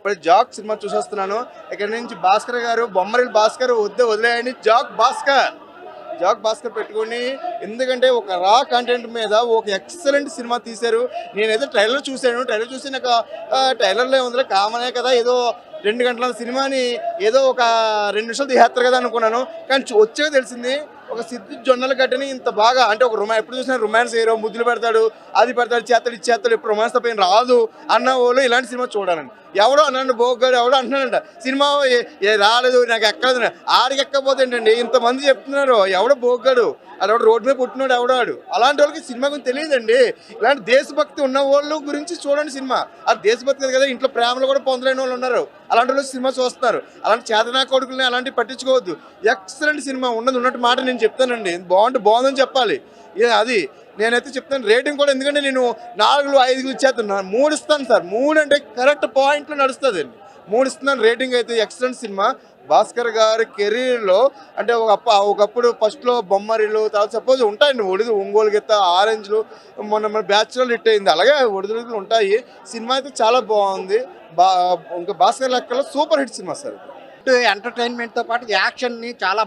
ఇప్పుడే Jack cinema చూసొస్తున్నాను. ఇక్కడ నుంచి భాస్కర్ గారు, బొమ్మరిల్లు భాస్కర్ వదిలేయండి, జాక్ భాస్కర్ పెట్టుకొని, ఎందుకంటే ఒక రా కంటెంట్ మీద ఒక ఎక్సలెంట్ సినిమా తీశారు. నేనైతే ట్రైలర్ చూశాను. ట్రైలర్ చూసి నాకు ట్రైలర్లో ఉందిలే, కామనే కదా, ఏదో 2 గంటల సినిమాని ఏదో ఒక 2 నిమిషాలు తీసేస్తారు కదా అనుకున్నాను. కానీ వచ్చాక తెలిసింది ఒక సిద్ధు జొన్నల గడ్డని ఇంత బాగా, అంటే ఒక ఎప్పుడు చూసినా రొమాన్స్ హీరో ముద్దులు పెడతాడు, అది పెడతాడు, చేస్తాడు, ఇది చేస్తాడు, ఇప్పుడు రొమాన్స్ తప్ప ఏం రాదు అన్న వాళ్ళు ఇలాంటి సినిమా చూడాలండి. ఎవడో అన్నాడు బోగ్గాడు, ఎవడో అంటున్నాడంట సినిమా రాలేదు నాకు ఎక్కలేదు, ఆడికి ఎక్కకపోతే ఏంటండి ఇంతమంది చెప్తున్నారు. ఎవడో బోగ్గాడు, అదొకటి రోడ్డు మీద పుట్టినాడు ఎవడాడు, అలాంటి వాళ్ళకి సినిమా గురించి తెలియదండి. ఇలాంటి దేశభక్తి ఉన్న వాళ్ళ గురించి చూడండి సినిమా. అది దేశభక్తి కదా, ఇంట్లో ప్రేమలు కూడా పొందలేని వాళ్ళు ఉన్నారు, అలాంటి వాళ్ళు సినిమా చూస్తారు. అలాంటి చేతనా కొడుకుల్ని అలాంటివి పట్టించుకోవద్దు. ఎక్సలెంట్ సినిమా, ఉన్నట్టు మాట నేను చెప్తానండి. బాగుందని చెప్పాలి. అది నేనైతే చెప్తాను. రేటింగ్ కూడా, ఎందుకంటే నేను 4, 5 ఇచ్చేస్తున్నాను, 3 ఇస్తాను సార్. 3 అంటే కరెక్ట్ పాయింట్లో నడుస్తుంది అండి. 3 ఇస్తున్నాను రేటింగ్. అయితే ఎక్సలెంట్ సినిమా. భాస్కర్ గారి కెరీర్లో అంటే ఒకప్పుడు ఫస్ట్లో బొమ్మరిల్లు, తర్వాత సపోజ్ ఉంటాయండి ఒంగోలు గీత, ఆరెంజ్లు, మన బ్యాచులర్ హిట్ అయింది, అలాగే ఒడిదుడుకులు ఉంటాయి. సినిమా అయితే చాలా బాగుంది. ఇంకా భాస్కర్ లెక్కలో సూపర్ హిట్ సినిమా సార్. ఎంటర్టైన్మెంట్తో పాటు యాక్షన్ని చాలా